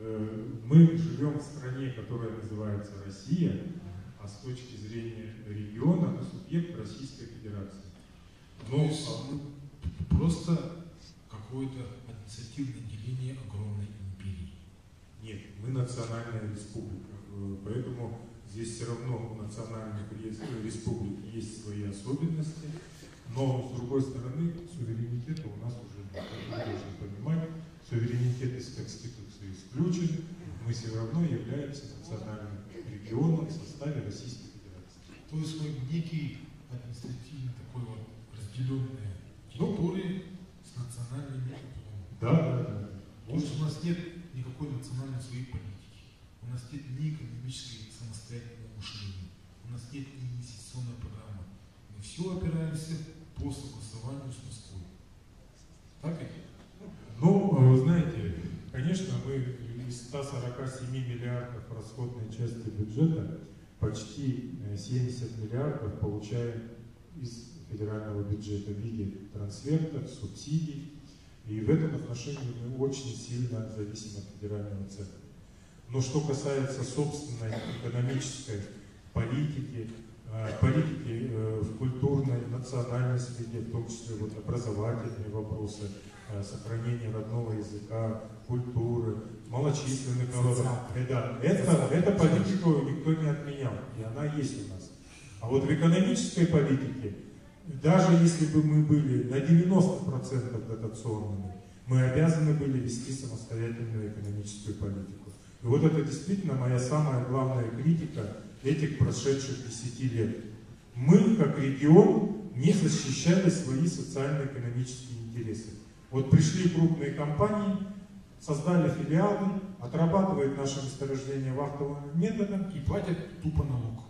Мы живем в стране, которая называется Россия, а с точки зрения региона мы субъект Российской Федерации. Но просто какое-то административное деление огромной империи. Нет, мы национальная республика, поэтому здесь все равно у национальных республик есть свои особенности, но с другой стороны суверенитета у нас уже нет. Мы должны понимать, суверенитет из Конституции исключен, мы все равно являемся национальным регионом в составе Российской Федерации. То есть мы некий административный такой вот разделенные территории с национальными уклонами. Да. То есть у нас нет никакой национальной своей политики, у нас нет ни экономической самостоятельного мышления, у нас нет ни инвестиционной программы. Мы все опираемся по согласованию с Москвой. Так ведь? Ну, знаете, конечно, мы из 147 миллиардов расходной части бюджета почти 70 миллиардов получаем из федерального бюджета в виде трансфертов, субсидий. И в этом отношении мы очень сильно зависим от федерального центра. Но что касается собственной экономической политики, политики в культурной, национальной среде, в том числе вот образовательные вопросы, сохранение родного языка, культуры, малочисленных народов. Эта политику никто не отменял, и она есть у нас. А вот в экономической политике, даже если бы мы были на 90% дотационными, мы обязаны были вести самостоятельную экономическую политику. И вот это действительно моя самая главная критика этих прошедших 10 лет. Мы, как регион, не защищали свои социально-экономические интересы. Вот пришли крупные компании, создали филиалы, отрабатывают наши месторождения вахтовым методом и платят тупо налог.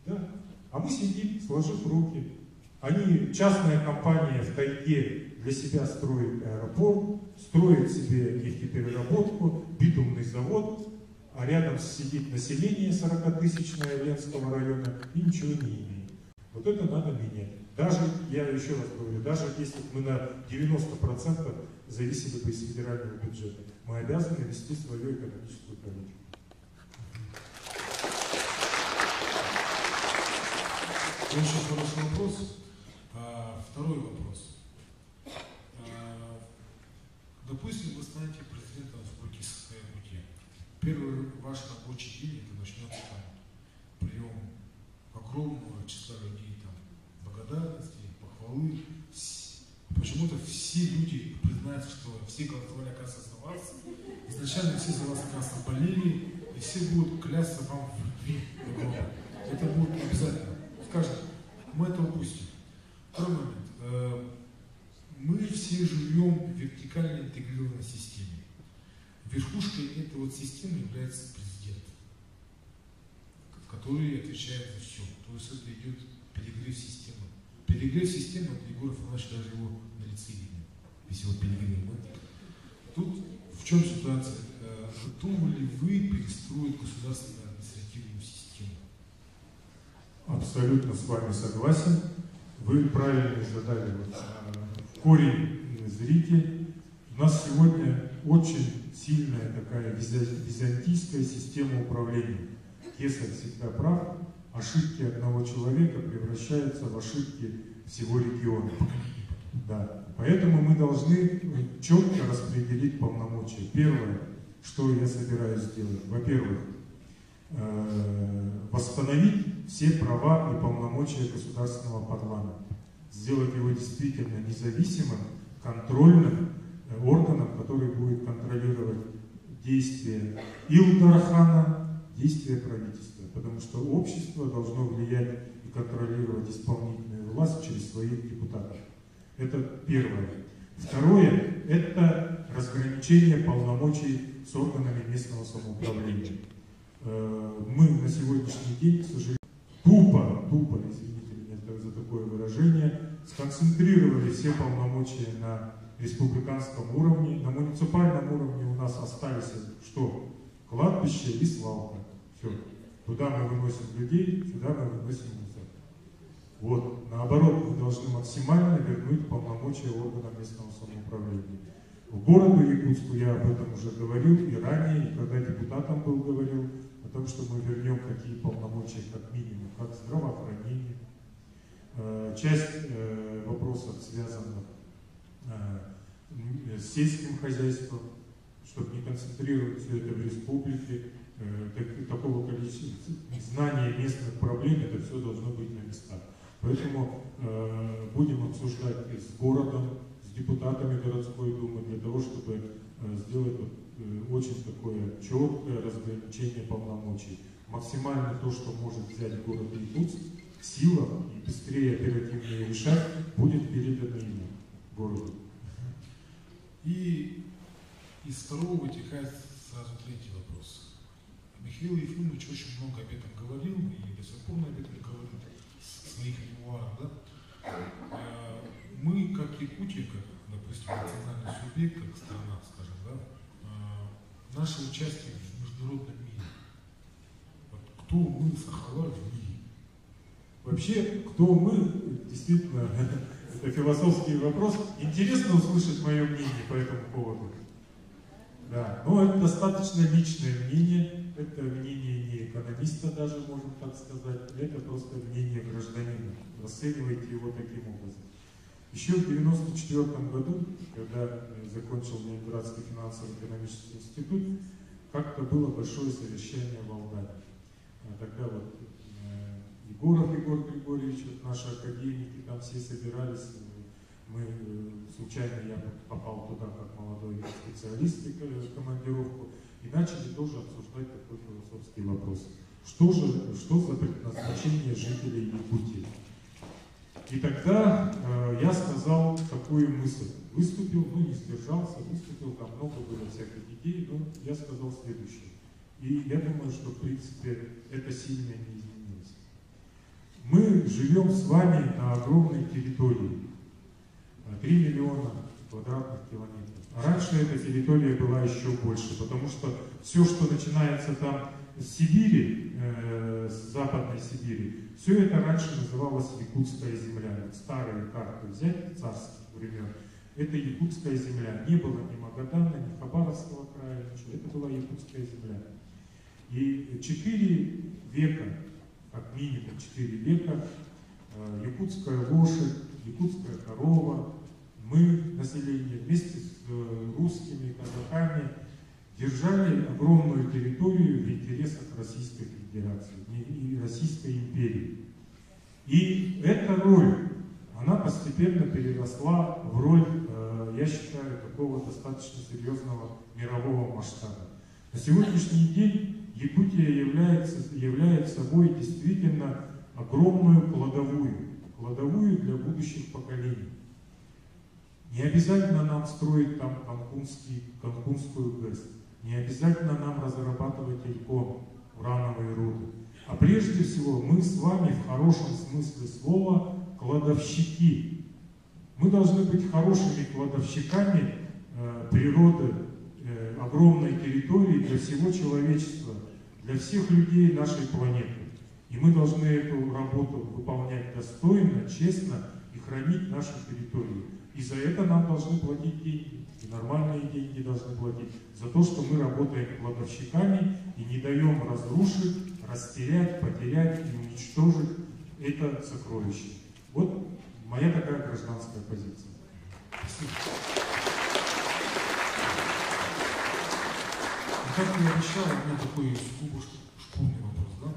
Да. А мы сидим, сложив руки. Они, частная компания в тайге для себя строит аэропорт, строит себе нефтепереработку, битумный завод, а рядом сидит население 40-тысячное Ленского района и ничего не имеет. Вот это надо менять. Даже, я еще раз говорю, даже если мы на 90% зависели бы из федерального бюджета, мы обязаны вести свою экономическую политику. Очень хороший вопрос. Второй вопрос. Допустим, вы станете президентом Республики Саха-Якутия. Первый ваш рабочий день это начнется там прием огромного числа людей, там, благодарности, похвалы. Почему-то все люди признаются, что все голосовали, оказывается, за вас. Изначально все за вас, оказывается, болели, и все будут клясться вам в любви. Это будет обязательно. Скажем, мы это упустим. Второй момент. Мы все живем в вертикально интегрированной системе. Верхушкой этой вот системы является президент, который отвечает за все. То есть это идет перегрев системы. Перегрев системы, это Егор Иванович даже его на лице видно, если его перегрев. Тут в чем ситуация? Готовы ли вы перестроить государственную административную систему? Абсолютно с вами согласен. Вы правильно задали корень зрителей. У нас сегодня очень сильная такая византийская система управления. Кесарь всегда прав. Ошибки одного человека превращаются в ошибки всего региона. Да. Поэтому мы должны четко распределить полномочия. Первое, что я собираюсь сделать. Во-первых, восстановить все права и полномочия государственного парламента. Сделать его действительно независимым, контрольным органом, который будет контролировать действия Илдархана, действия правительства. Потому что общество должно влиять и контролировать исполнительную власть через своих депутатов. Это первое. Второе – это разграничение полномочий с органами местного самоуправления. Мы на сегодняшний день, к сожалению, тупо, извините меня за такое выражение, сконцентрировали все полномочия на республиканском уровне. На муниципальном уровне у нас остались что? Кладбище и свалка. Все. Туда мы выносим людей, сюда мы выносим мусор. Вот. Наоборот, мы должны максимально вернуть полномочия органам местного самоуправления. В городу Якутску я об этом уже говорил и ранее, и когда депутатом был, говорил о том, что мы вернем такие полномочия, как минимум, как здравоохранение. Часть вопросов, связанных с сельским хозяйством, чтобы не концентрировать все это в республике, такого количества знания местных проблем, это все должно быть на местах. Поэтому будем обсуждать с городом, с депутатами городской думы, для того, чтобы сделать очень такое четкое разграничение полномочий. Максимально то, что может взять город Якутск, в силах и быстрее, оперативнее решать, будет передано ему, городу. И из второго вытекает сразу третий вопрос. Михаил Ефимович очень много об этом говорил, и до сих пор об этом говорит в своих мемуарах. Да? Мы, как Якутия, как, допустим, национальный субъект, как страна, скажем, да, наше участие в международном мире. Вот кто мы, Сахалар, в мире? Вообще, кто мы, действительно, это философский вопрос. Интересно услышать мое мнение по этому поводу. Да, но это достаточно личное мнение. Это мнение не экономиста даже, можем так сказать. Это просто мнение гражданина. Расценивайте его таким образом. Еще в 1994 году, когда закончил Ленинградский финансово-экономический институт, как-то было большое совещание в Алдане. Тогда вот Егоров Егор Григорьевич, вот наши академики, там все собирались. Мы случайно, я попал туда как молодой специалист в командировку, и начали тоже обсуждать такой философский вопрос. Что за предназначение жителей Якутии? И тогда я сказал такую мысль. Выступил, не сдержался, выступил, там много было всяких идей, но я сказал следующее. И я думаю, что в принципе это сильно не изменилось. Мы живем с вами на огромной территории. 3 миллиона квадратных километров. А раньше эта территория была еще больше, потому что все, что начинается там с Сибири, с Западной Сибири, все это раньше называлось Якутская земля. Вот старые карты взять царских времен, это Якутская земля. Не было ни Магадана, ни Хабаровского края, ничего. Это была Якутская земля. И 4 века, как минимум 4 века, якутская лошадь, якутская корова, мы, население, вместе с русскими, казахами, держали огромную территорию в интересах Российской Федерации и Российской империи. И эта роль, она постепенно переросла в роль, я считаю, такого достаточно серьезного мирового масштаба. На сегодняшний день Якутия является собой действительно огромную кладовую для будущих поколений. Не обязательно нам строить там Канкунскую ГЭС, не обязательно нам разрабатывать ИЛКОН, урановые руды. А прежде всего мы с вами в хорошем смысле слова кладовщики. Мы должны быть хорошими кладовщиками природы, огромной территории для всего человечества, для всех людей нашей планеты. И мы должны эту работу выполнять достойно, честно и хранить нашу территорию. И за это нам должны платить деньги. И нормальные деньги должны платить. За то, что мы работаем кладовщиками и не даем разрушить, растерять, потерять и уничтожить это сокровище. Вот моя такая гражданская позиция. Спасибо. Как я обещал, у меня такой сугубо шкурный вопрос, да?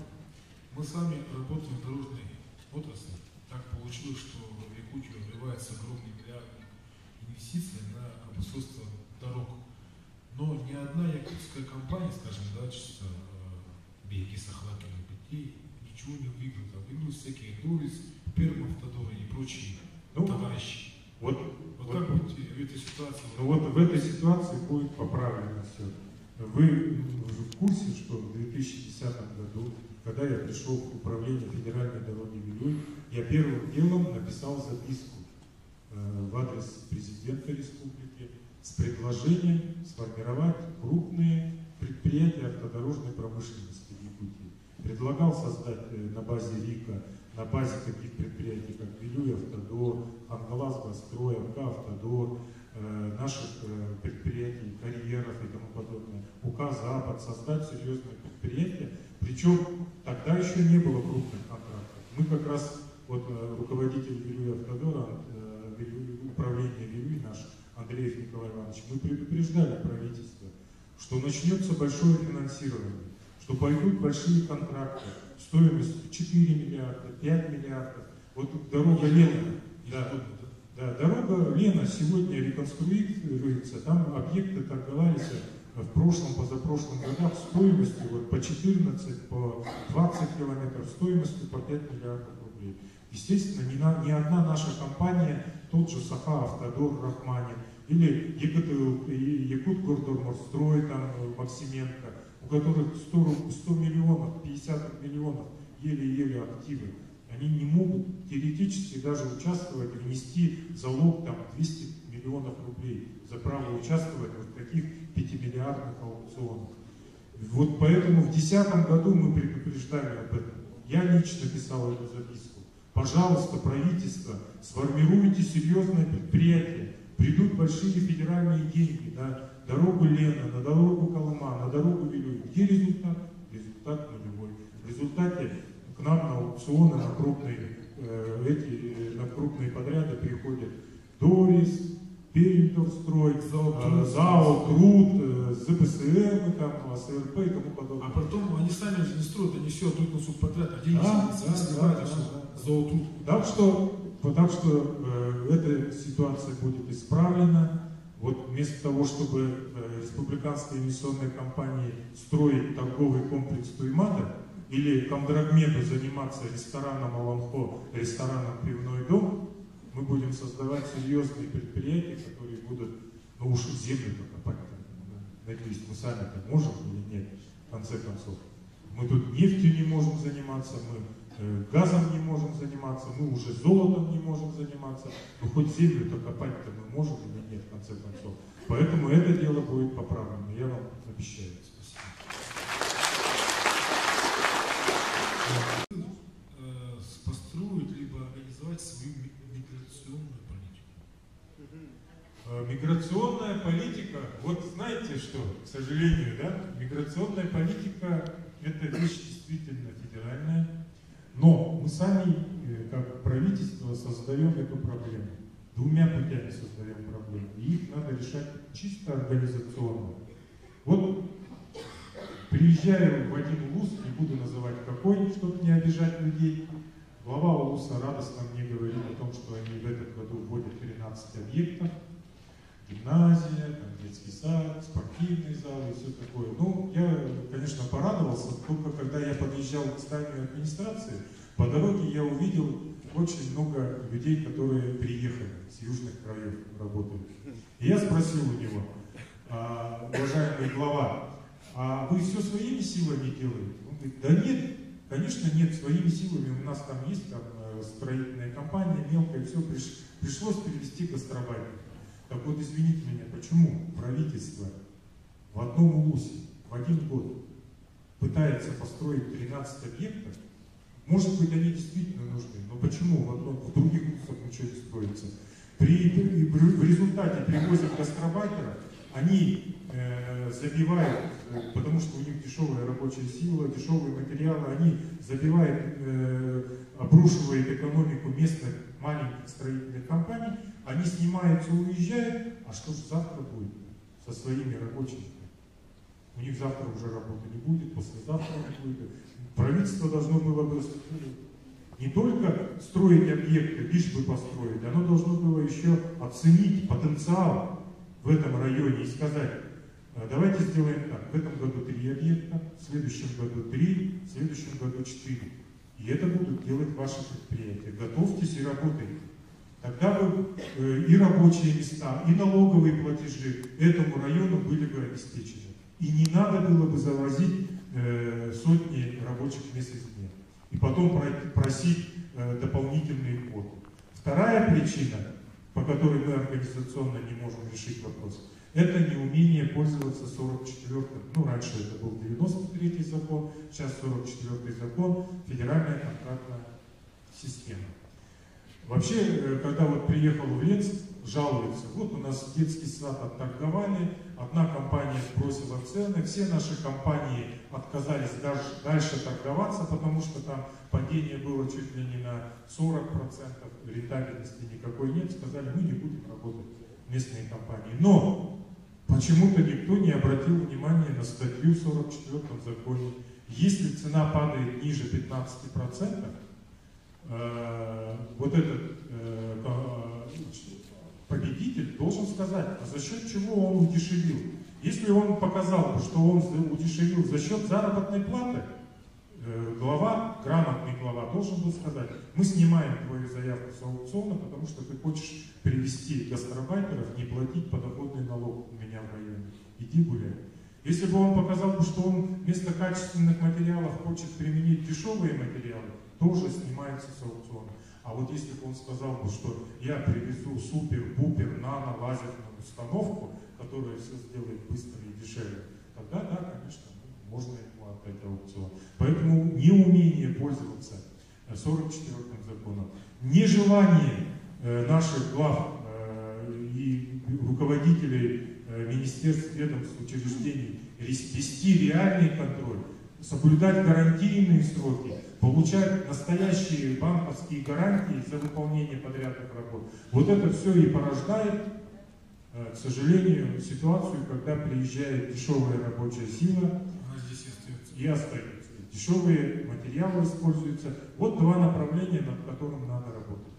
Мы с вами работаем в дорожной отрасли. Так получилось, что в Якутию вливается огромные миллиарды инвестиций на обустройство дорог. Но ни одна якутская компания, скажем, да, чисто береги Сахалакиных путей, ничего не выиграла. Там выиграли всякие Дорис, Пермавтодоры и прочие товарищи. Вот как быть в этой ситуации? Вот в этой ситуации будет поправлено все. Вы в курсе, что в 2010 году, когда я пришел в управление федеральной дороги в июль, я первым делом написал записку в адрес президента республики с предложением сформировать крупные предприятия автодорожной промышленности в Якутии. Предлагал создать на базе РИКа, на базе таких предприятий, как Вилюй Автодор, Ангалас Гострой, АК Автодор, наших предприятий, карьеров и тому подобное. УК «Запад», создать серьезное предприятие. Причем тогда еще не было крупных контрактов. Мы как раз, вот руководитель Вилюй Автодора, управления Вилюй наш, Андреев Николай Иванович, мы предупреждали правительство, что начнется большое финансирование, что пойдут большие контракты стоимостью 4 миллиарда, 5 миллиардов. Вот дорога Лена, дорога Лена сегодня реконструируется, там объекты торговались в прошлом, позапрошлом годах стоимостью вот по 14, по 20 километров, стоимостью по 5 миллиардов рублей. Естественно, ни одна наша компания, тот же Саха Автодор, Рахманин, или Якутгордорморстрой, там Максименко, у которых 100 миллионов, 50 миллионов еле-еле активы, они не могут теоретически даже участвовать и внести залог там 200 миллионов рублей за право участвовать в таких 5-миллиардных аукционах. Вот поэтому в 2010 году мы предупреждали об этом. Я лично писал эту записку. Пожалуйста, правительство, сформируйте серьезное предприятие. Придут большие федеральные деньги на дорогу Лена, на дорогу Колыма, на дорогу Вилюй. Где результат? Результат нулевой. В результате к нам на аукционы, на крупные подряды приходят Дорис, Перинторстрой, ЗАО, Труд, ЗПСМ, там, СРП и тому подобное. А потом они сами же не строят, они все отдают на субподряд, а деньги сливают, ЗАО Труд. Так что эта ситуация будет исправлена. Вот вместо того, чтобы республиканские инвестиционные компании строить торговый комплекс Туймада или Комдрагмету заниматься рестораном Аланхо, рестораном Пивной дом, мы будем создавать серьезные предприятия, которые будут, ну уж землю покопать. Надеюсь, мы сами-то можем или нет, в конце концов. Мы тут нефтью не можем заниматься, мы газом не можем заниматься, мы уже золотом не можем заниматься, но хоть землю-то копать-то мы можем или нет, в конце концов. Поэтому это дело будет поправлено, я вам обещаю. Построить либо организовать свою миграционную политику? Миграционная политика, вот знаете что, к сожалению, да, миграционная политика это вещь действительно федеральная, но мы сами, как правительство, создаем эту проблему. Двумя путями создаем проблему, и их надо решать чисто организационно. Вот приезжаю в один УЛУС, не буду называть какой, чтобы не обижать людей. Глава УЛУСа радостно мне говорит о том, что они в этом году вводят 13 объектов. Гимназия, там, детский сад, спортивный зал и все такое. Ну, я, конечно, порадовался, только когда я подъезжал к зданию администрации, по дороге я увидел очень много людей, которые приехали с южных краев, работали. И я спросил у него: уважаемый глава, а вы все своими силами делаете? Он говорит: да нет, конечно нет, своими силами, у нас там есть там строительная компания, мелкая, все, пришлось перевести гастарбайтеров. Так вот, извините меня, почему правительство в одном УЛУСе в один год пытается построить 13 объектов? Может быть, они действительно нужны, но почему в других УЛУСах ничего не строится? В результате привозят гастарбайтеров, они забивают, потому что у них дешевая рабочая сила, дешевые материалы, они забивают, обрушивают экономику местных маленьких строительных компаний, они снимаются, уезжают, а что же завтра будет со своими рабочими? У них завтра уже работы не будет, послезавтра не будет. Правительство должно было бы не только строить объекты, лишь бы построить, оно должно было еще оценить потенциал в этом районе и сказать: давайте сделаем так, в этом году 3 объекта, в следующем году 3, в следующем году 4. И это будут делать ваши предприятия. Готовьтесь и работайте. Тогда бы и рабочие места, и налоговые платежи этому району были бы обеспечены. И не надо было бы завозить сотни рабочих мест извне. И потом просить дополнительные квоты. Вторая причина, по которой мы организационно не можем решить вопрос, это неумение пользоваться 44-м, ну раньше это был 93-й закон, сейчас 44-й закон, федеральная контрактная система. Вообще, когда вот приехал в Ленск, жалуются. Вот у нас детский сад отторговали, одна компания сбросила цены, все наши компании отказались дальше торговаться, потому что там падение было чуть ли не на 40%, рентабельности никакой нет, сказали, мы не будем работать, местные компании. Но почему-то никто не обратил внимания на статью в 44-м законе. Если цена падает ниже 15%, вот этот победитель должен сказать, а за счет чего он удешевил. Если он показал, что он удешевил за счет заработной платы, глава, грамотный глава, должен был сказать, мы снимаем твою заявку с аукциона, потому что ты хочешь привести гастарбайтеров, не платить подоходный налог у меня в районе. Иди гуляй. Если бы он показал, что он вместо качественных материалов хочет применить дешевые материалы, тоже снимается с аукциона. А вот если бы он сказал, что я привезу супер-пупер нано-лазерную установку, которая все сделает быстро и дешевле, тогда да, конечно, можно ему отдать аукцион. Поэтому неумение пользоваться 44-м законом, нежелание наших глав и руководителей министерств, ведомств, учреждений вести реальный контроль, соблюдать гарантийные сроки, получать настоящие банковские гарантии за выполнение подрядных работ. Вот это все и порождает, к сожалению, ситуацию, когда приезжает дешевая рабочая сила и остается. Дешевые материалы используются. Вот два направления, над которым надо работать.